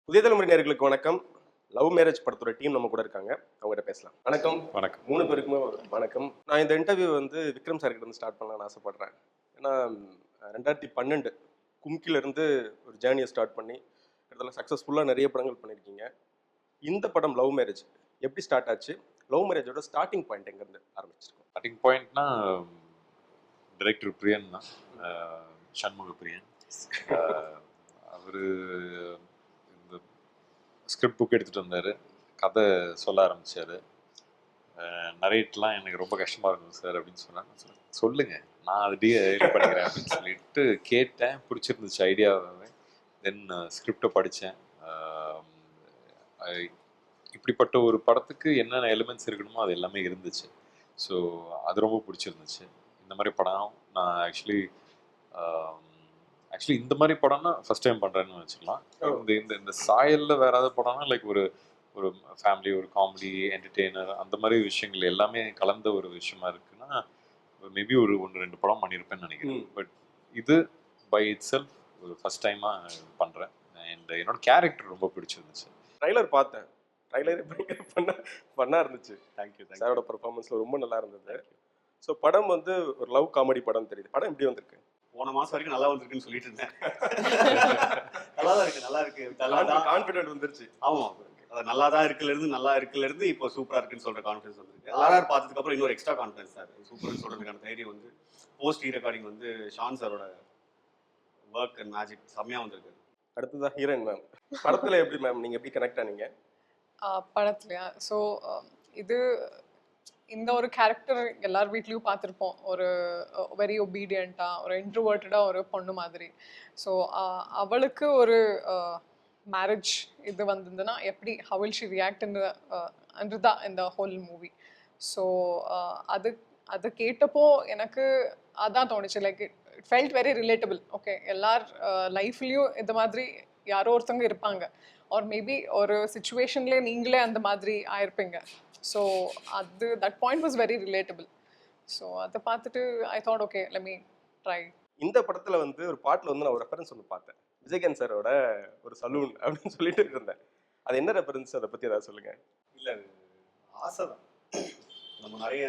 புதிய தலைமுறை நேயர்களுக்கு வணக்கம். லவ் மேரேஜ் படத்தோட டீம் நம்ம கூட இருக்காங்க. அவங்ககிட்ட பேசலாம். வணக்கம். வணக்கம். 3 பேருக்குமே வணக்கம். நான் இந்த இன்டர்வியூ விக்ரம் சார் கிட்ட இருந்து ஸ்டார்ட் பண்ணலாம்னு ஆசைப்படுறேன். ஏன்னா 2012 கும்கில இருந்து ஒரு ஜேர்னியை ஸ்டார்ட் பண்ணி கிட்டத்தட்ட சக்ஸஸ்ஃபுல்லாக நிறைய படங்கள் பண்ணியிருக்கீங்க. இந்த படம் லவ் மேரேஜ் எப்படி ஸ்டார்ட் ஆச்சு? லவ் மேரேஜோட ஸ்டார்டிங் பாயிண்ட் எங்கேருந்து ஆரம்பிச்சிருக்கோம்? ஸ்டார்டிங் பாயிண்ட்னா டைரக்டர் பிரியன் தான், சண்முக பிரியன். அவர் இந்த ஸ்கிரிப்ட் புக் எடுத்துகிட்டு வந்தார், கதை சொல்ல ஆரம்பித்தார். நரேட்லாம் எனக்கு ரொம்ப கஷ்டமாக இருக்கும் சார் அப்படின்னு சொன்னாங்க. சொல்லுங்கள், நான் அது இது பண்ணிக்கிறேன் அப்படின்னு சொல்லிட்டு கேட்டேன். பிடிச்சிருந்துச்சு ஐடியாவே. தென் ஸ்கிரிப்டை படித்தேன். இப்படிப்பட்ட ஒரு படத்துக்கு என்னென்ன எலிமெண்ட்ஸ் இருக்கணுமோ அது எல்லாமே இருந்துச்சு. ஸோ அது ரொம்ப பிடிச்சிருந்துச்சு. இந்த மாதிரி படம் நான் ஆக்சுவலி இந்த மாதிரி படம்னா ஃபர்ஸ்ட் டைம் பண்ணுறேன்னு வச்சுக்கலாம். இந்த இந்த சாயலில் வேற ஏதாவது படம்னா லைக் ஒரு ஒரு ஃபேமிலி, ஒரு காமெடி, என்டர்டெய்னர், அந்த மாதிரி விஷயங்கள் எல்லாமே கலந்த ஒரு விஷயமா இருக்குன்னா மேபி ஒரு 1-2 படம் பண்ணியிருப்பேன்னு நினைக்கிறேன். பட் இது பை இட் செல்ஃப் ஒரு ஃபர்ஸ்ட் டைமாக பண்ணுறேன். அண்ட் என்னோட கேரக்டர் ரொம்ப பிடிச்சிருந்துச்சு. ட்ரைலர் பார்த்தேன். ட்ரைலரே பயங்கர பண்ணா இருந்துச்சு. தேங்க்யூ. சாரோட பெர்ஃபார்மன்ஸ்ல ரொம்ப நல்லா இருந்தது. ஸோ படம் ஒரு லவ் காமெடி படம் தெரியுது. படம் எப்படி வந்திருக்கு? போன மாசம் வரைக்கும் நல்லா வந்திருக்குன்னு சொல்லிட்டு இருந்தேன். நல்லா இருக்கு. கான்ஃபிடென்ட் வந்துருச்சு. ஆமா, அது நல்லா தான் இருக்குல இருந்து இப்போ சூப்பரா இருக்குன்னு சொல்ற கான்ஃபிடன்ஸ் வந்திருக்கு. ஆர்ஆர் பார்த்ததுக்கு அப்புறம் இன்னொரு எக்ஸ்ட்ரா கான்ஃபிடன்ஸ் சார். சூப்பர்னு சொல்றதுக்கான தைரியம் போஸ்ட் ரெக்கார்டிங் ஷான் சாரோட ஒர்க் அண்ட் மேஜிக் செம்மையா வந்திருக்கு. அடுத்ததான் ஹீரோயின் மேம். படத்துல எப்படி மேம் நீங்க எப்படி கனெக்ட் ஆனீங்க? படத்துலையா? ஸோ இது இந்த ஒரு கேரக்டர் எல்லார் வீட்லேயும் பார்த்துருப்போம். ஒரு வெரி ஒபீடியண்ட்டாக, ஒரு இன்ட்ரோவர்ட்டடாக ஒரு பொண்ணு மாதிரி. ஸோ அவளுக்கு ஒரு மேரேஜ் இது வந்ததுன்னா எப்படி ஹவ் வில் ஷி ரியாக்ட் தான் இந்த ஹோல் மூவி. ஸோ அது கேட்டப்போ எனக்கு அதான் தோணுச்சு. Like it felt very relatable. Okay, எல்லார் லைஃப்லேயும் இந்த மாதிரி யாரோ ஒருத்தவங்க இருப்பாங்க. ஆர் மேபி ஒரு சுச்சுவேஷன்லேயே நீங்களே அந்த மாதிரி ஆயிருப்பீங்க. So that point was very relatable. So அதை பார்த்துட்டு I thought okay let me try. இந்த படத்துல ஒரு பாட்டில் நான் ஒரு ரெஃபரன்ஸ் பார்த்தேன். விஜயகாந்த் சாரோட ஒரு சலூன் அப்படின்னு சொல்லிட்டு இருந்தேன். அது என்ன ரெஃபரன்ஸ்? அதை பத்தி ஏதாவது சொல்லுங்க. இல்லை, அது ஆசை தான். நம்ம நிறைய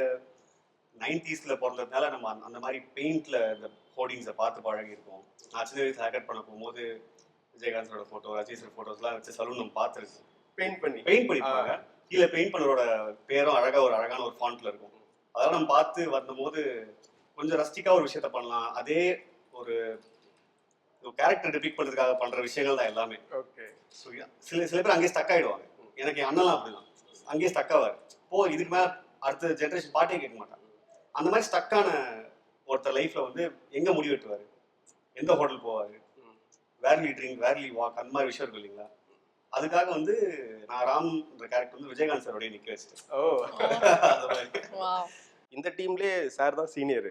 90s பிறந்ததுனால நம்ம அந்த மாதிரி பெயிண்ட்ல இந்த ஹோர்டிங்ஸை பார்த்து பழகி இருக்கோம். நான் சின்ன வயசுல ஹேர் கட் பண்ண போகும்போது விஜயகாந்த் சாரோட ஃபோட்டோ, ரஜினி சார் ஃபோட்டோஸ்லாம் வச்சு சலூன் நம்ம பார்த்துருக்கு. பெயிண்ட் பண்ணிப்பாங்க. கீழே பெயிண்ட் பண்ணரோட பேரும் ஒரு அழகான ஒரு ஃபாண்ட்ல இருக்கும். அதெல்லாம் நம்ம பார்த்து வரும்போது கொஞ்சம் ரஸ்டிக்கா ஒரு விஷயத்த பண்ணலாம். அதே ஒரு கேரக்டர் டெபிக் பண்றதுக்காக பண்ற விஷயங்கள் தான் எல்லாமே. ஓகே. சில பேர் அங்கேயே ஸ்டக் ஆயிடுவாங்க. எனக்கு என் அண்ணெல்லாம் அப்படிதான் அங்கேயே ஸ்டக் ஆவார். இதுக்கு மேல அடுத்த ஜென்ரேஷன் பாட்டே கேட்க மாட்டாங்க. அந்த மாதிரி ஸ்டக்கான ஒருத்தர் லைஃப்ல எங்க முடிவு வெட்டுவாரு, எந்த ஹோட்டல் போவாரு, வேர்லி ட்ரிங்க், வேர்லி வாக், அந்த மாதிரி விஷயம் இருக்கு இல்லைங்களா? அதுக்காக நான் ராம்ன்ற கேரக்டர் விஜயகாந்த் சாரோடய நிக்க வச்சிட்டேன். இந்த டீம்லயே சார் தான் சீனியர்.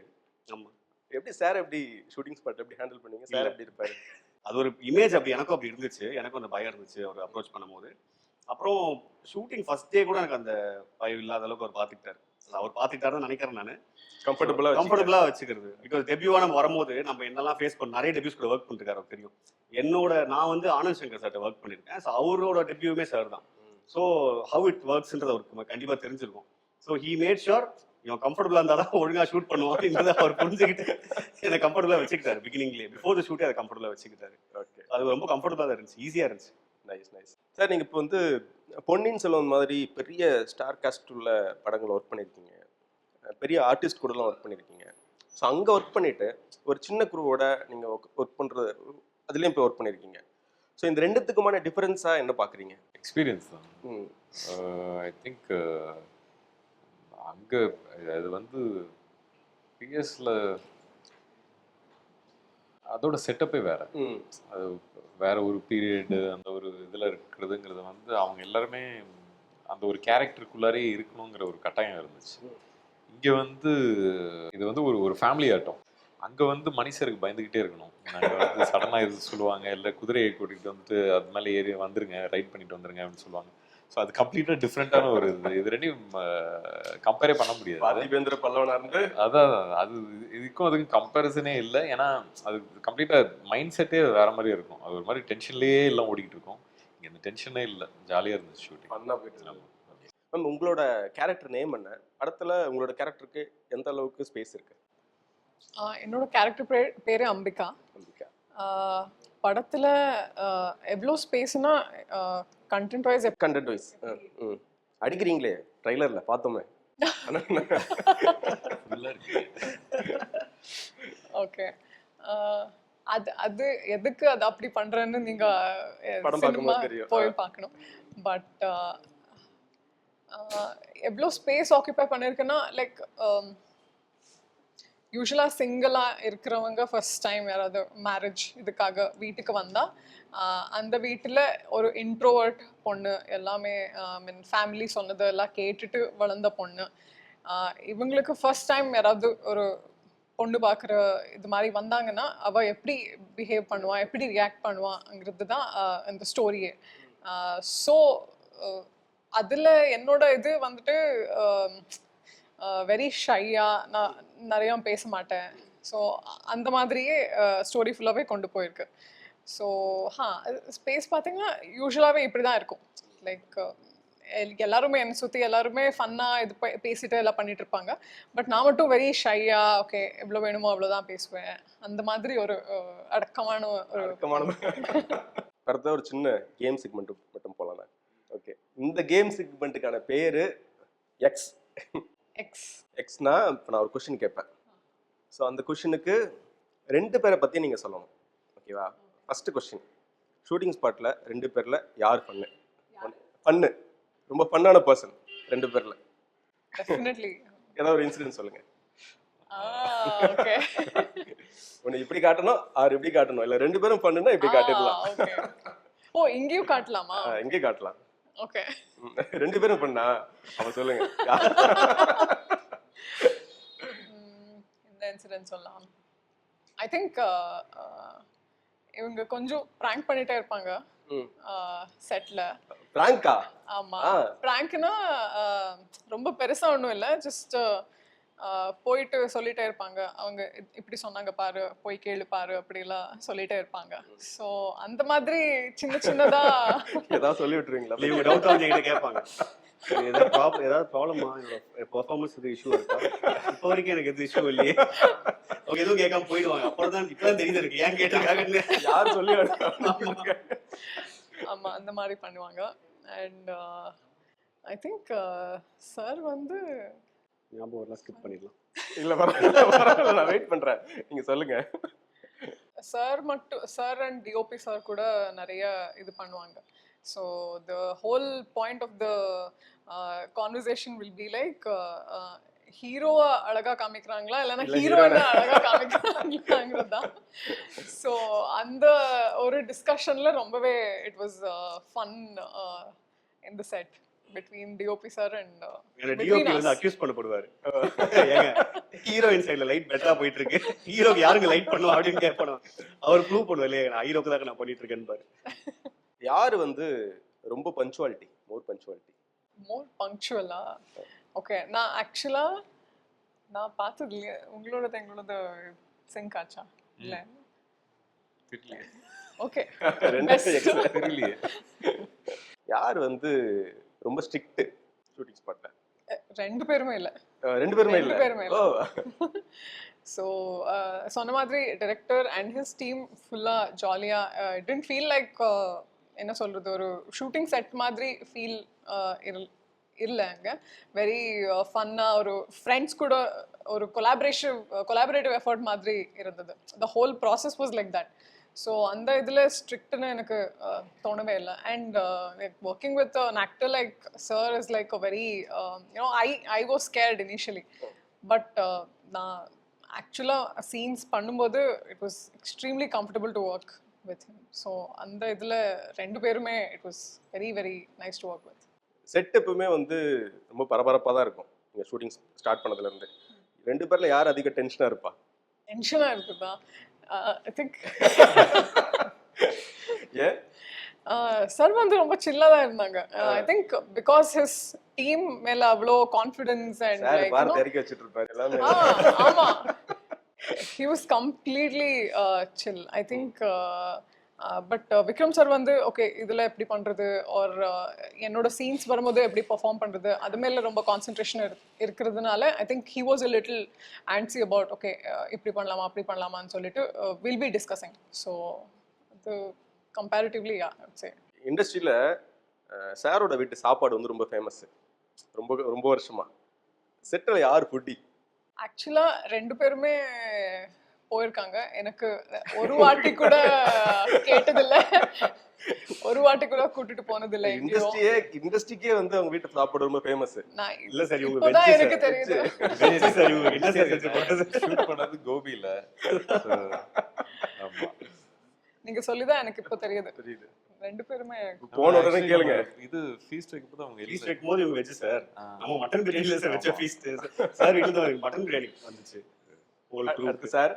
ஆமா. எப்படி சார் எப்படி ஷூட்டிங் ஸ்பாட் எப்படி ஹேண்டில் பண்ணீங்க? சார் எப்படி இருப்பாரு? அது ஒரு இமேஜ் எனக்கும் அப்படி இருந்துச்சு. எனக்கும் அந்த பயம் இருந்துச்சு அவர் அப்ரோச் பண்ணும்போது. அப்புறம் ஷூட்டிங் ஃபர்ஸ்ட் டே கூட எனக்கு அந்த பயம் இல்லாத அளவுக்கு அவர் பார்த்துக்கிட்டாரு. அவர் பார்த்துக்கிட்டாருன்னு நினைக்கிறேன். நான் கம்ஃபர்டபுளா வச்சுக்கிறது. பிகாஸ் டெபியூவா நம்ம வரும்போது நம்ம என்னெல்லாம் ஃபேஸ் பண்ண நிறைய டெபியூஸ் கூட ஒர்க் பண்ணிருக்காரு அவர் தெரியும். நான் ஆனந்த் சங்கர் சார்ட்ட ஒர்க் பண்ணியிருக்கேன். ஸோ அவரோட டெபியூமே சார் தான். ஸோ ஹவ் இட் ஒர்க்ஸ்ன்றது அவருக்கு கண்டிப்பா தெரிஞ்சிருக்கும். ஸோ ஹி மேட் ஷுர் இவன் கம்ஃபர்டபுளா இருந்தாதான் ஒழுங்கா ஷூட் பண்ணுவான். அவர் புரிஞ்சுக்கிட்டு என்னை கம்ஃபர்டபுளா வச்சுக்கிட்டாரு. பிகினிங்லேயே பிஃபோர் த ஷூட்டே அதை கம்ஃபர்டபுளா வச்சுக்கிட்டாரு. ஓகே, அது ரொம்ப கம்ஃபர்டபுளா இருந்துச்சு, ஈஸியா இருந்துச்சு. நைஸ். சார், நீங்க இப்போ பொன்னியின் செல்வன் மாதிரி பெரிய ஸ்டார் காஸ்ட் உள்ள படங்கள் ஒர்க் பண்ணியிருக்கீங்க, பெரிய ஆர்டிஸ்ட் கூடலாம் ஒர்க் பண்ணியிருக்கீங்க. ஸோ அங்கே ஒர்க் பண்ணிட்டு ஒரு சின்ன குரூவோட நீங்கள் ஒர்க் பண்ணுறது அதுலேயும் இப்போ ஒர்க் பண்ணியிருக்கீங்க. ஸோ இந்த ரெண்டுத்துக்குமான டிஃபரன்ஸாக என்ன பார்க்குறீங்க? எக்ஸ்பீரியன்ஸ் தான். ஐ திங்க் அங்கே அது பிஎஸ்ல அதோட செட்டப்பே வேற. அது வேற ஒரு பீரியடு, அந்த ஒரு இதில் இருக்கிறதுங்கிறது அவங்க எல்லாருமே அந்த ஒரு கேரக்டருக்குள்ளாரே இருக்கணுங்கிற ஒரு கட்டாயம் இருந்துச்சு. இங்கே இது ஒரு ஃபேமிலி ஆட்டம். அங்கே மனுஷருக்கு பயந்துக்கிட்டே இருக்கணும். நாங்கள் சடனாக இது சொல்லுவாங்க, இல்லை குதிரையை கூட்டிகிட்டு அது மேலே ஏறி வந்துருங்க, ரைட் பண்ணிட்டு வந்துருங்க அப்படின்னு சொல்லுவாங்க. ஸோ அது கம்ப்ளீட்டாக டிஃப்ரெண்ட்டான ஒரு இது ரெண்டையும் கம்பேரே பண்ண முடியாது. அதிபேந்திர பல்லவனா இருந்து அதான் அது இதுக்கும் அதுக்கும் கம்பேரிசனே இல்லை. ஏன்னா அது கம்ப்ளீட்டாக மைண்ட் செட்டே வேற மாதிரி இருக்கும். அது ஒரு மாதிரி டென்ஷன்லேயே எல்லாம் ஓடிக்கிட்டு இருக்கும். இங்க இந்த டென்ஷனே இல்லை, ஜாலியா இருந்துச்சு ஷூட்டிங். ஃபன்னா போயிட்டு இருக்கு. மேம் உங்களோட கேரக்டர் நேம் என்ன? படத்துல உங்களோட கேரக்டருக்கு எந்த அளவுக்கு ஸ்பேஸ் இருக்கு? என்னோட கேரக்டர் பேரு அம்பிகா. அம்பிகா. படத்துல எவ்வளோ ஸ்பேஸ்னா கண்டென்ட் வைஸ் கண்டென்ட் வைஸ் அடிக்கிறீங்களே ட்ரைலர்ல பார்த்தோமே. ஓகே. அது எதுக்கு அது அப்படி பண்றேன்னு நீங்க படம் சினிமா பார்க்கும்போது தெரியும். போய் பார்க்கணும். பட் எவ்வளோ ஸ்பேஸ் ஆக்குபை பண்ணியிருக்குன்னா லைக் யூஸ்வலாக சிங்கிளாக இருக்கிறவங்க ஃபர்ஸ்ட் டைம் யாராவது மேரேஜ் இதுக்காக வீட்டுக்கு வந்தால் அந்த வீட்டில் ஒரு இன்ட்ரோவர்ட் பொண்ணு எல்லாமே மீன் ஃபேமிலி சொன்னது எல்லாம் கேட்டுட்டு வளர்ந்த பொண்ணு. இவங்களுக்கு ஃபர்ஸ்ட் டைம் யாராவது ஒரு பொண்ணு பார்க்குற இது மாதிரி வந்தாங்கன்னா அவள் எப்படி பிஹேவ் பண்ணுவான், எப்படி ரியாக்ட் பண்ணுவாங்கிறது தான் இந்த ஸ்டோரியே. ஸோ அதில் என்னோட இது வந்துட்டு வெரி ஷையாக நான் நிறையா பேச மாட்டேன். ஸோ அந்த மாதிரியே ஸ்டோரி ஃபுல்லாகவே கொண்டு போயிருக்கு. ஸோ ஸ்பேஸ் பார்த்தீங்கன்னா யூஸ்வலாகவே இப்படி தான் இருக்கும். லைக் எல்லாருமே என்னை சுற்றி எல்லாருமே ஃபன்னாக இது பேசிட்டு எல்லாம் பண்ணிட்டு இருப்பாங்க. பட் நான் மட்டும் வெரி ஷையாக ஓகே எவ்வளோ வேணுமோ அவ்வளோதான் பேசுவேன். அந்த மாதிரி ஒரு அடக்கமான அடுத்த ஒரு சின்ன கேம் செக்மெண்ட் மட்டும் போகலாம். ஓகே, இந்த கேம் செக்மெண்ட்டுக்கான பேரு எக்ஸ். எக்ஸ்னா இப்போ நான் ஒரு கொஷின் கேட்பேன். ஸோ அந்த கொஷினுக்கு 2 பேரை பற்றி நீங்கள் சொல்லணும். ஓகேவா? ஃபர்ஸ்ட் கொஷின், ஷூட்டிங் ஸ்பாட்டில் 2 பேரில் யார் ஃபன்னு ரொம்ப ஃபன்னான பர்சன் 2 பேரில்? டெஃபினெட்லி ஏதாவது ஒரு இன்சிடென்ட் சொல்லுங்கள். ஓகே. ஒன்று இப்படி காட்டணும், ஆறு இப்படி காட்டணும், இல்லை 2 பேரும் ஃபன்னுன்னா இப்படி காட்டிடலாம். ஓ இங்கேயும் காட்டலாமா? இங்கே காட்டலாம். ஓகே. 2 பேரும் பண்ணா அவ சொல்லுங்க. இந்த இன்சிடென்ட் சொல்லலாம். ஐ திங்க் இவங்க கொஞ்சம் பிராங்க் பண்ணிட்டே இருப்பாங்க செட்ல. பிராங்கா? ஆமா, பிராங்க்னா ரொம்ப பெருசா ஒன்றும் இல்லை, ஜஸ்ட் போயிட்டு சொல்லிட்டே இருப்பாங்க. அவங்க இப்படி சொன்னாங்க பாரு, போய் கேளு பாரு, அப்படிலாம் சொல்லிட்டே இருப்பாங்க. ஸோ அந்த மாதிரி சின்ன சின்னதா ஏதாவது சொல்லி விட்டுருவீங்களா? இவங்க டவுட் வந்து கேட்பாங்க, ஏதாவது ப்ராப்ளமா, பெர்ஃபார்மன்ஸ் இது இஷ்யூ இருக்கா? இப்போ வரைக்கும் எனக்கு எது இஷ்யூ இல்லையே. அவங்க எதுவும் கேட்காம போயிடுவாங்க. அப்புறம் தான் இப்பதான் தெரியுது இருக்கு ஏன் கேட்டிருக்காங்கன்னு. யார் சொல்லி ஆமா அந்த மாதிரி பண்ணுவாங்க. அண்ட் ஐ திங்க் சார் வந்து ஞாபகம் வரலாம், ஸ்கிப் பண்ணிடலாம். இல்ல பரவாயில்ல, நான் வெயிட் பண்றேன், நீங்க சொல்லுங்க. சார் அண்ட் டிஓபி சார் கூட நிறைய இது பண்ணுவாங்க. So the whole point of the conversation will be like ஹீரோவை அழகா காமிக்கிறாங்களா இல்லைன்னா ஹீரோயினை அழகா காமிக்கிறாங்கிறது தான். ஸோ அந்த ஒரு டிஸ்கஷன்ல ரொம்பவே it was fun in the set between DOP sir and DOP வந்து அக்யூஸ் பண்ணப்படுவாரு. ஏங்க ஹீரோயின் சைடுல லைட் பெட்டரா போயிட்டு இருக்கு, ஹீரோக்கு யாருங்க லைட் பண்ணுவா அப்படின்னு கேட்பானு. அவர் ப்ரூவ் பண்ணுவார் இல்லையா, நான் ஹீரோக்கு தான் நான் பண்ணிட்டு இருக்கேன்னு பாரு. யாரு வந்து ரொம்ப பஞ்சுவாலிட்டி, மோர் பங்க்சுவலா? ஓகே, நான் ஆக்சுவலா நான் பார்த்தது இல்லையா உங்களோட சிங்க் ஆச்சா? இல்ல தெரியலையே. ஓகே, தெரியலையே. யார் வந்து ரொம்ப ஸ்ட்ரிக்ட் ஷூட்டிங் ஸ்பாட்ல? 2 பேருமே இல்ல. 2 பேருமே இல்ல. ஸோ சொன்ன மாதிரி டைரக்டர் அண்ட் ஹிஸ் டீம் ஃபுல்லாக ஜாலியாக டென்ட் ஃபீல் லைக் என்ன சொல்கிறது ஒரு ஷூட்டிங் செட் மாதிரி ஃபீல் இல்லை. அங்கே வெரி ஃபன்னாக ஒரு ஃப்ரெண்ட்ஸ் கூட ஒரு கொலாபரேட்டிவ் எஃபர்ட் மாதிரி இருந்தது. The whole process was like that. So அந்த இதில் ஸ்ட்ரிக்ட்னு எனக்கு தோணவே இல்லை. And like working with an actor like sir is like a very I was scared initially. But நான் ஆக்சுவலாக சீன்ஸ் பண்ணும்போது it was extremely comfortable to work with him. So அந்த இதில் 2 பேருமே it was very very nice to work with. Set எப்பவுமே வந்து ரொம்ப பரபரப்பாக தான் இருக்கும். நீங்கள் ஷூட்டிங் ஸ்டார்ட் பண்ணதுலேருந்து 2 பேரில் யார் அதிக டென்ஷனாக இருப்பா? டென்ஷனாக இருக்குதா? ஐ திங்க் ஏன் சார் வந்து ரொம்ப சில்லாக தான் இருந்தாங்க. I think because his team மேலே அவ்வளோ கான்ஃபிடென்ஸ் அண்ட் பாரத் இறக்கி வச்சுட்டு இருப்பாரு எல்லாமே. ஆமாம், he was completely chill. I think but Vikram sir வந்து ஓகே இதில் எப்படி பண்ணுறது ஆர் என்னோட சீன்ஸ் வரும்போது எப்படி பெர்ஃபார்ம் பண்ணுறது அது மேலே ரொம்ப கான்சென்ட்ரேஷன் இருக்கிறதுனால I think he was a little antsy about okay இப்படி பண்ணலாமா அப்படி பண்ணலாமான்னு சொல்லிட்டு வில் பி டிஸ்கஸிங் ஸோ அது கம்பேரிட்டிவ்லி சே இண்டஸ்ட்ரியில் சாரோட வீட்டு சாப்பாடு வந்து ரொம்ப ஃபேமஸ், ரொம்ப ரொம்ப வருஷமா. செட்டில் யார் ஃபுட்டி? ஆக்சுவலாக ரெண்டு பேருமே போயிருக்காங்க. எனக்கு ஒரு வாட்டி கூட கேட்டதில்ல, ஒரு வாட்டி கூட கூட்டிட்டு போனதில்லை எங்கேயும். இண்டஸ்ட்ரிக்கே வந்து அவங்க வீட்டு சாப்பாடு ரொம்ப ஃபேமஸ். நான் இல்ல சார், இவங்க இப்போதான் veg எனக்கு sir. தெரியுது. Veg sir, இவங்க என்ன சார் செஞ்சு போட்டது? ஷூட் பண்ணது கோபியில. So, ஆமா. நீங்க சொல்லிதான் எனக்கு இப்போ தெரியுது. தெரியுது. ரெண்டு பேருமே போன உடனே Actually, கேளுங்க. இது ஃபீஸ்ட் வைக்கும்போது அவங்க Feast இல்ல. வைக்கும்போது இவங்க வெஜ் சார். ஆ. நம்ம மட்டன் பிரியாணில சார் வச்ச ஃபீஸ்ட். சார் வீட்டுல தான் மட்டன் பிரியாணி வந்துச்சு. Whole group. அடுத்து சார்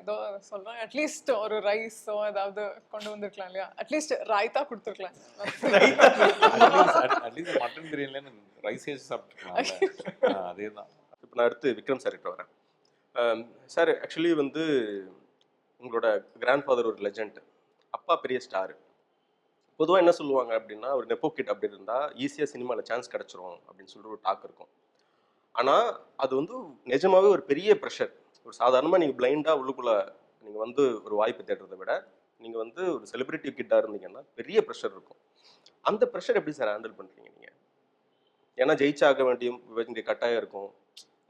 ஏதோ சொல்றாங்க அட்லீஸ்ட் ஒரு ரைஸோ ஏதாவது கொண்டு வந்திருக்கலாம் இல்லையா, அட்லீஸ்ட் ராய்த்தா கொடுத்துருக்கலாம். அட்லீஸ்ட் மட்டன் பிரியாணில ரைஸே சாப்பிட்டுருக்கலாம். அதேதான். இப்போ நான் அடுத்து விக்ரம் சார் கிட்ட வரேன். சார் ஆக்சுவலி வந்து உங்களோட கிராண்ட் ஃபாதர் ஒரு லெஜண்ட், அப்பா பெரிய ஸ்டார். பொதுவாக என்ன சொல்லுவாங்க அப்படின்னா, ஒரு நெப்போ கிட் அப்படி இருந்தால் ஈஸியாக சினிமாவில் சான்ஸ் கிடச்சிரும் அப்படின்னு சொல்லிட்டு ஒரு டாக் இருக்கும். ஆனால் அது வந்து நிஜமாவே ஒரு பெரிய ப்ரெஷர். ஒரு சாதாரணமாக நீங்கள் பிளைண்டாக உள்ளுக்குள்ளே நீங்கள் வந்து ஒரு வாய்ப்பு தேடுறதை விட நீங்கள் வந்து ஒரு செலிபிரிட்டி கிட்டாக இருந்தீங்கன்னா பெரிய ப்ரெஷர் இருக்கும். அந்த ப்ரெஷர் எப்படி சார் ஹேண்டில் பண்ணுறீங்க நீங்கள்? ஏன்னா ஜெயிச்சாக வேண்டிய கட்டாயம் இருக்கும்,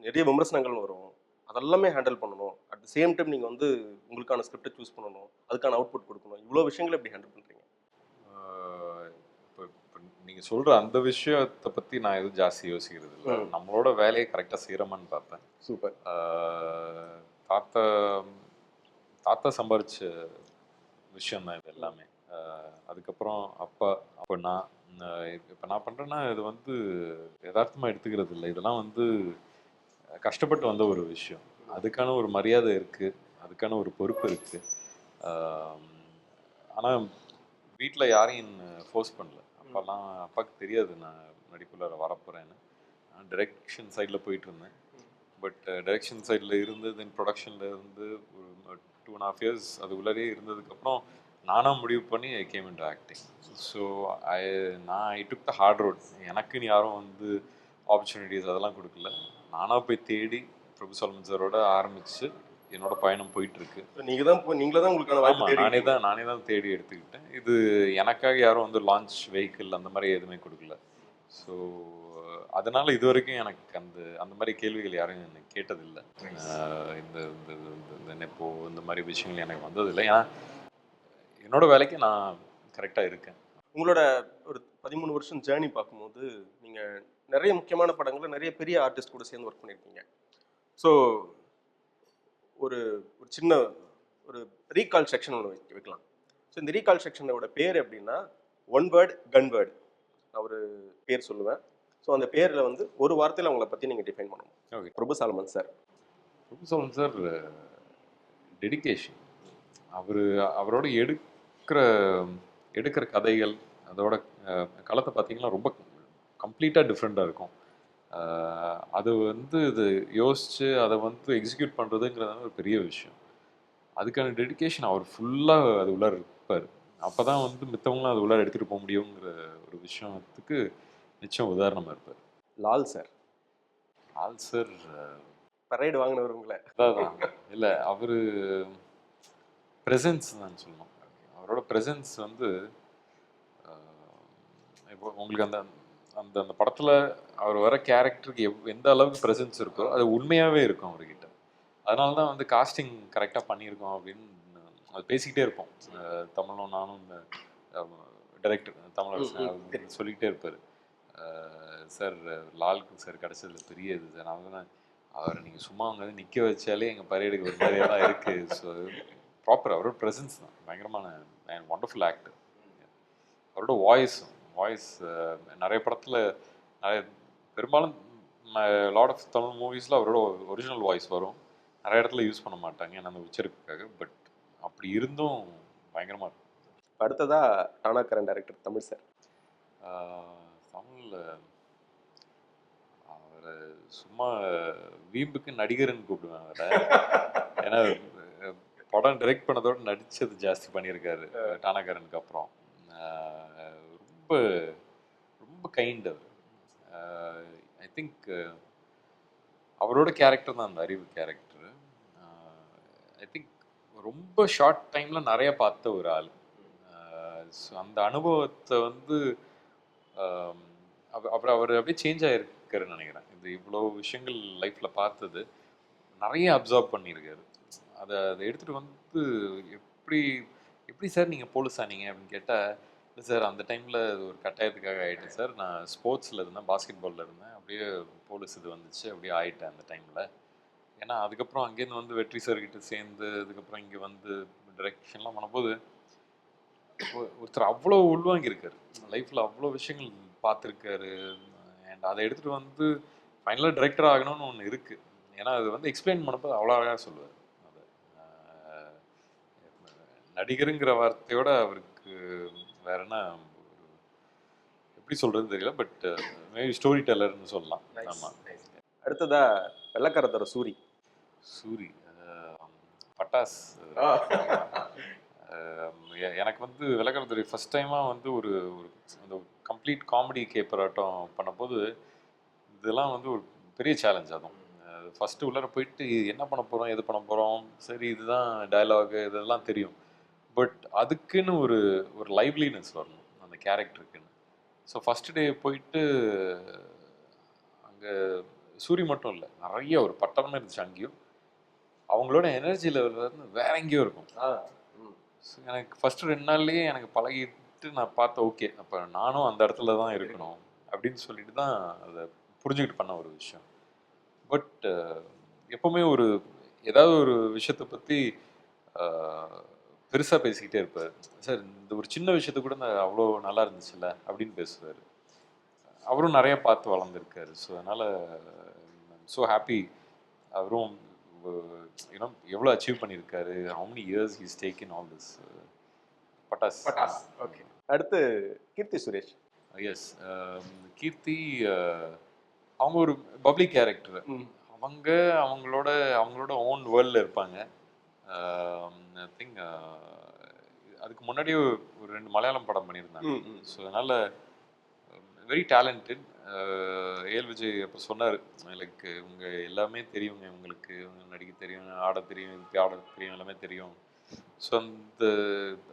நிறைய விமர்சனங்கள் வரும், அதெல்லாமே ஹேண்டில் பண்ணணும். அட் த சேம் டைம் நீங்கள் வந்து உங்களுக்கான ஸ்கிரிப்டை சூஸ் பண்ணணும், அதுக்கான அவுட்புட் கொடுக்கணும். இவ்வளோ விஷயங்களை எப்படி ஹேண்டில் பண்ணுறீங்க? இப்போ நீங்கள் சொல்கிற அந்த விஷயத்தை பற்றி நான் எதுவும் ஜாஸ்தி யோசிக்கிறது இல்லை. நம்மளோட வேலையை கரெக்டாக செய்கிறோமான்னு பார்ப்பேன். சூப்பர். தாத்தா தாத்தா சம்பாரிச்ச விஷயம் தான் இது எல்லாமே. அதுக்கப்புறம் அப்பா, அப்போ நான் இப்போ நான் பண்ணுறேன்னா இது வந்து யதார்த்தமாக எடுத்துக்கிறது இல்லை. இதெல்லாம் வந்து கஷ்டப்பட்டு வந்த ஒரு விஷயம். அதுக்கான ஒரு மரியாதை இருக்குது, அதுக்கான ஒரு பொறுப்பு இருக்குது. ஆனால் வீட்டில் யாரையும் ஃபோர்ஸ் பண்ணல. அப்போல்லாம் அப்பாவுக்கு தெரியாது நான் நடிப்புள்ள வரப்போகிறேன்னு. நான் டைரக்ஷன் சைடில் போயிட்டு இருந்தேன். பட் டைரக்ஷன் சைடில் இருந்து தென் ப்ரொடக்ஷனில் இருந்து ஒரு 2.5 years அது உள்ளே இருந்ததுக்கப்புறம் நானாக முடிவு பண்ணி I came into acting. So I took the hard road. எனக்குன்னு யாரும் வந்து ஆப்பர்ச்சுனிட்டிஸ் அதெல்லாம் கொடுக்கல. நானாக போய் தேடி பிரபு சாலமன் சாரோட ஆரம்பித்து என்னோட பயணம் போயிட்டுருக்கு. நீங்களே தான் உங்களுக்கான வாய்ப்பு நானே தான் தேடி எடுத்துக்கிட்டேன். இது எனக்காக யாரும் வந்து லான்ச் வெஹிக்கிள் அந்த மாதிரி எதுவுமே கொடுக்கல. ஸோ அதனால இது வரைக்கும் எனக்கு அந்த மாதிரி கேள்விகள் யாரும் எனக்கு கேட்டதில்லை. இந்த நெப்போ இந்த மாதிரி விஷயங்கள் எனக்கு வந்ததில்லை. ஏன்னா என்னோட வேலைக்கு நான் கரெக்டாக இருக்கேன். உங்களோட ஒரு 13 வருஷம் ஜேர்னி பார்க்கும்போது நீங்கள் நிறைய முக்கியமான படங்களில் நிறைய பெரிய ஆர்டிஸ்ட் கூட சேர்ந்து ஒர்க் பண்ணியிருக்கீங்க. ஸோ ஒரு சின்ன ஒரு ரீகால் செக்ஷன் ஒன்று வைக்கலாம். ஸோ இந்த ரீகால் செக்ஷனோட பேர் எப்படின்னா, ஒன் வேர்ட் கன் வேர்டு. நான் ஒரு பேர் சொல்லுவேன். ஸோ அந்த பேரில் வந்து ஒரு வார்த்தையில் அவங்கள பற்றி நீங்கள் டிஃபைன் பண்ணணும். ஓகே. பிரபு சாலமன் சார். பிரபு சாலமன் சார் டெடிகேஷன். அவரோட எடுக்கிற கதைகள் அதோட களத்தை பார்த்தீங்கன்னா ரொம்ப கம்ப்ளீட்டாக டிஃப்ரெண்ட்டாக இருக்கும். அது வந்து இது யோசித்து அதை வந்து எக்ஸிக்யூட் பண்ணுறதுங்கிறது ஒரு பெரிய விஷயம். அதுக்கான டெடிகேஷன் அவர் ஃபுல்லாக அது உள்ளார இருப்பார். அப்போ தான் வந்து மித்தவங்களும் அது உள்ளார எடுத்துகிட்டு போக முடியுங்கிற ஒரு விஷயத்துக்கு நிச்சயம் உதாரணமாக இருப்பார். Lal sir. Lal sir parade வாங்கினவர் உங்களை. அதான் இல்லை, அவர் ப்ரெசன்ஸ் தான் சொல்லணும். அவரோட ப்ரெசன்ஸ் வந்து இப்போ உங்களுக்கு அந்த அந்த அந்த படத்தில் அவர் வர கேரக்டருக்கு எந்த அளவுக்கு ப்ரெசன்ஸ் இருக்கோ அது உண்மையாகவே இருக்கும் அவர்கிட்ட. அதனால தான் வந்து காஸ்டிங் கரெக்டாக பண்ணியிருக்கோம் அப்படின்னு அது பேசிக்கிட்டே இருப்போம். தமிழும் நானும் இந்த டைரக்டர் தமிழரசன் சொல்லிக்கிட்டே இருப்பார். சார் லாலுக்கு சார் கிடச்சதுல பெரிய இது சார். நான் வந்து அவரை நீங்கள் சும்மா அவங்க வந்து நிற்க வச்சாலே எங்கள் பரேடுக்கு ஒரு மாதிரியாக தான் இருக்குது. ஸோ ப்ராப்பர் அவரோட ப்ரெசன்ஸ் தான் பயங்கரமான ஒண்டர்ஃபுல் ஆக்டர். அவரோட வாய்ஸ் நிறைய படத்தில் பெரும்பாலும் லாட் ஆஃப் தமிழ் மூவிஸில் அவரோட ஒரிஜினல் வாய்ஸ் வரும். நிறைய இடத்துல யூஸ் பண்ண மாட்டாங்க ஏன்னா அந்த உச்சரிப்புக்காக. பட் அப்படி இருந்தும் பயங்கரமாக இருக்கும். அடுத்ததாக டானாக்கரன் டைரக்டர் தமிழ் சார். தமிழில் அவரை சும்மா வீம்புக்கு நடிகர்னு கூப்பிடுவேன் அவரை. ஏன்னா படம் டைரக்ட் பண்ணதோட நடிச்சது ஜாஸ்தி பண்ணியிருக்காரு டானாகாரனுக்கு அப்புறம். ரொம்ப ரொம்ப கைண்ட் அவர். ஐ திங்க் அவரோட கேரக்டர் தான் அந்த அறிவு கேரக்டர். ஐ திங்க் ரொம்ப ஷார்ட் டைம்ல நிறைய பார்த்த ஒரு ஆள். ஸோ அந்த அனுபவத்தை வந்து அப்புறம் அவர் அப்படியே சேஞ்ச் ஆகிருக்காருன்னு நினைக்கிறேன். இது இவ்வளோ விஷயங்கள் லைஃப்பில் பார்த்தது நிறைய அப்சர்வ் பண்ணியிருக்காரு. அதை எடுத்துகிட்டு வந்து எப்படி எப்படி சார் நீங்கள் போலீஸ் ஆனீங்க அப்படின்னு கேட்டால், இல்லை சார் அந்த டைமில் ஒரு கட்டாயத்துக்காக ஆகிட்டேன் சார், நான் ஸ்போர்ட்ஸில் இருந்தேன், பாஸ்கெட் பாலில் இருந்தேன், அப்படியே போலீஸ் இது வந்துச்சு, அப்படியே ஆகிட்டேன் அந்த டைமில். ஏன்னா அதுக்கப்புறம் அங்கேருந்து வந்து வெற்றி சார்கிட்ட சேர்ந்து அதுக்கப்புறம் இங்கே வந்து டிரெக்ஷன்லாம் பண்ணும்போது ஒருத்தர் அவ்வளோ உள்வாங்கியிருக்காரு, லைஃப்பில் அவ்வளோ விஷயங்கள் பார்த்துருக்காரு. அண்ட் அதை எடுத்துகிட்டு வந்து ஃபைனலாக டிரெக்டர் ஆகணும்னு ஒன்று இருக்குது. ஏன்னா அது வந்து எக்ஸ்பிளைன் பண்ணப்போ அவ்வளோ அழகாக சொல்லுவார். அது நடிகருங்கிற வார்த்தையோட அவருக்கு வேற என்ன எப்படி சொல்கிறதுன்னு தெரியல, பட் மேபி ஸ்டோரி டெல்லர்னு சொல்லலாம். ஆமாம். அடுத்ததா வெள்ளக்காரத்தோட சூரி. சூரி பட்டாஸ். எனக்கு வந்து விளக்கணத்துறை ஃபஸ்ட் டைமாக வந்து ஒரு அந்த கம்ப்ளீட் காமெடி கேப்பராட்டம் பண்ணும்போது இதெல்லாம் வந்து ஒரு பெரிய சேலஞ்ச். அதுவும் ஃபஸ்ட்டு உள்ளார போயிட்டு என்ன பண்ண போகிறோம், எது பண்ண போகிறோம், சரி இதுதான் டயலாகு இதெல்லாம் தெரியும், பட் அதுக்குன்னு ஒரு லைவ்லினஸ் வரணும் அந்த கேரக்டருக்குன்னு. ஸோ ஃபஸ்ட்டு டே போயிட்டு அங்கே சூரி மட்டும் இல்லை, நிறைய ஒரு பட்டமே இருந்துச்சு அங்கேயும். அவங்களோட எனர்ஜி லெவல் வந்து வேற எங்கேயும் இருக்கும். ஸோ எனக்கு ஃபஸ்ட்டு 2 நாள்லேயே எனக்கு பழகிட்டு நான் பார்த்தேன், ஓகே அப்போ நானும் அந்த இடத்துல தான் இருக்கணும் அப்படின்னு சொல்லிட்டு தான் அதை புரிஞ்சுக்கிட்டு பண்ண ஒரு விஷயம். பட் எப்போவுமே ஏதாவது ஒரு விஷயத்தை பற்றி பெருசாக பேசிக்கிட்டே இருப்பார். சார் இந்த ஒரு சின்ன விஷயத்த கூட அவ்வளோ நல்லா இருந்துச்சுல்ல அப்படின்னு பேசுவார். அவரும் நிறைய பார்த்து வளர்ந்துருக்காரு. ஸோ அதனால் ஸோ ஹாப்பி. அவரும் எவ்வளோ அச்சீவ் பண்ணியிருக்காரு, how many years he's taken all this. Pattas. Okay. அடுத்து கீர்த்தி சுரேஷ். எஸ், கீர்த்தி அவங்க ஒரு பப்ளிக் கேரக்டர். அவங்களோட ஓன் வேர்ல்டில் இருப்பாங்க. ஐ திங்க் அதுக்கு முன்னாடியே ஒரு 2 மலையாளம் படம் பண்ணியிருந்தாங்க. ஸோ அதனால் வெரி டேலண்டட். ஏஎல் விஜய் அப்போ சொன்னார், லைக் உங்கள் எல்லாமே தெரியுங்க, உங்களுக்கு நடிக்க தெரியும், ஆட தெரியும், இதுக்கு ஆட தெரியும், எல்லாமே தெரியும். ஸோ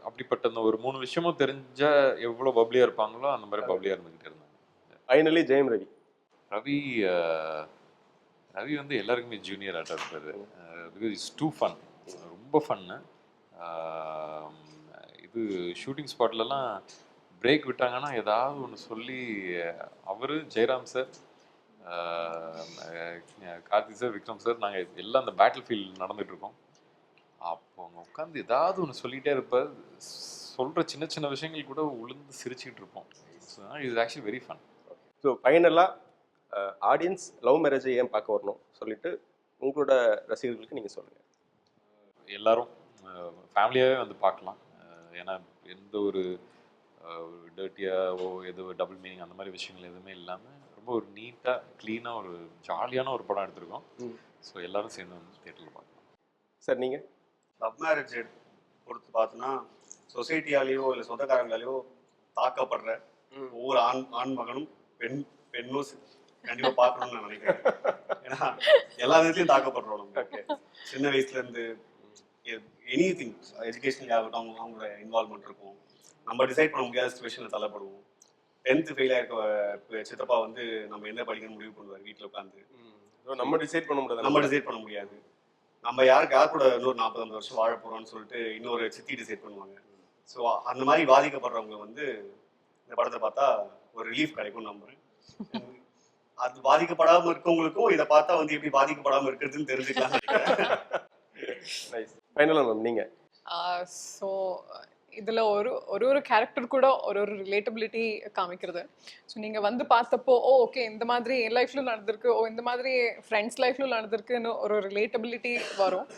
அப்படிப்பட்ட அந்த ஒரு 3 விஷயமும் தெரிஞ்சால் எவ்வளோ பப்ளியாக இருப்பாங்களோ அந்த மாதிரி பப்ளியாக இருந்துக்கிட்டே இருந்தாங்க. ஃபைனலி ஜெயம் ரவி. ரவி வந்து எல்லாருக்குமே ஜூனியர் ஆர்ட்டாக இருப்பார். பிகாஸ் இட்ஸ் டூ ஃபன், ரொம்ப ஃபன்னு. இது ஷூட்டிங் ஸ்பாட்லலாம் பிரேக் விட்டாங்கன்னா ஏதாவது ஒன்று சொல்லி அவர், Jayaram sir, Karthi sir, Vikram sir, நாங்கள் எல்லாம் அந்த பேட்டில் ஃபீல்ட் நடந்துகிட்ருக்கோம். அப்போ அவங்க உட்காந்து ஏதாவது ஒன்று சொல்லிகிட்டே இருப்பார். சொல்கிற சின்ன சின்ன விஷயங்கள் கூட உளுந்து சிரிச்சுக்கிட்டு இருப்போம். So it's actually very fun. So ஃபைனலாக ஆடியன்ஸ் லவ் மேரேஜை ஏன் பார்க்க வரணும் சொல்லிட்டு உங்களோட ரசிகர்களுக்கு நீங்கள் சொல்லுங்கள். எல்லாரும் ஃபேமிலியாகவே வந்து பார்க்கலாம். ஏன்னா எந்த ஒரு டர்ட்டியாவோ எதோ டபுள் மீனிங் அந்த மாதிரி விஷயங்கள் எதுவுமே இல்லாமல் ரொம்ப ஒரு நீட்டாக க்ளீனாக ஒரு ஜாலியான ஒரு படம் எடுத்திருக்கோம். ஸோ எல்லாரும் சேர்ந்து வந்து தியேட்டரில் பார்க்கலாம். சார் நீங்கள் லவ் மேரேஜ் பொறுத்து பார்த்தோன்னா சொசைட்டியாலேயோ இல்லை சொந்தக்காரங்களாலேயோ தாக்கப்படுற ஒவ்வொரு ஆண் மகனும் பெண்ணும் கண்டிப்பாக பார்க்கணும்னு நான் நினைக்கிறேன். ஏன்னா எல்லா விதத்துலையும் தாக்கப்படுறோம் நம்ம. சின்ன வயசுலேருந்து எனி திங் எஜுகேஷன்லேயே ஆகட்டும் அவங்களோட இன்வால்மெண்ட் இருக்கும். நம்ம டிசைட் பண்ண முடியாத சுச்சுவேஷனில் தள்ளப்படுவோம். 10th ஃபெயில் ஆயிருக்க சித்தப்பா வந்து நம்ம என்ன படிக்கணும்னு முடிவு பண்ணுவார் வீட்டில் உட்காந்து. நம்ம டிசைட் பண்ண முடியாது. நம்ம யார் கூட இன்னொரு 40-50 வருஷம் வாழ போகிறோம்னு சொல்லிட்டு இன்னொரு சித்தி டிசைட் பண்ணுவாங்க. ஸோ அந்த மாதிரி பாதிக்கப்படுறவங்க வந்து இந்த படத்தை பார்த்தா ஒரு ரிலீஃப் கிடைக்கும்னு நம்புறேன். அது பாதிக்கப்படாமல் இருக்கவங்களுக்கும் இதை பார்த்தா வந்து எப்படி பாதிக்கப்படாமல் இருக்கிறதுன்னு தெரிஞ்சுக்கலாம். ஃபைனலாக மேம் நீங்கள். ஸோ இதில் ஒரு கேரக்டர் கூட ஒரு ரிலேட்டபிலிட்டி காமிக்கிறது. ஸோ நீங்கள் வந்து பார்த்தப்போ ஓகே இந்த மாதிரி என் லைஃப்லையும் நடந்திருக்கு, இந்த மாதிரி ஃப்ரெண்ட்ஸ் லைஃப்லையும் நடந்திருக்குன்னு ஒரு ரிலேட்டபிலிட்டி வரும்.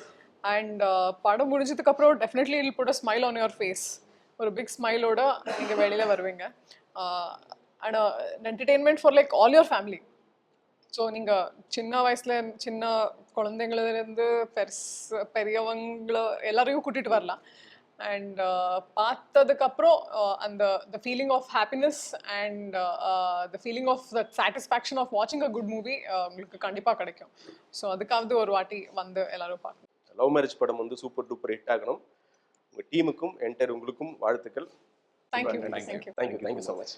அண்ட் படம் முடிஞ்சதுக்கப்புறம் definitely I'll put a smile on your face. ஒரு பிக் ஸ்மைலோட நீங்கள் வெளியில் வருவீங்க. And entertainment for like all your family. So நீங்கள் சின்ன வயசுல சின்ன குழந்தைங்களிருந்து பெரியவங்கள எல்லாரையும் கூட்டிகிட்டு வரலாம் அண்ட் பார்த்ததுக்கப்புறம் அந்த the feeling of happiness and the feeling of the satisfaction of வாட்சிங் அ குட் மூவி உங்களுக்கு கண்டிப்பாக கிடைக்கும். ஸோ அதுக்காவது ஒரு வாட்டி வந்து எல்லாரும் பார்க்கணும். லவ் மேரேஜ் படம் வந்து சூப்பர் டூப்பர் ஹிட் ஆகணும். உங்கள் டீமுக்கும் என்டையர் உங்களுக்கும் வாழ்த்துக்கள். Thank you. Thank you. Thank you. Thank you so much.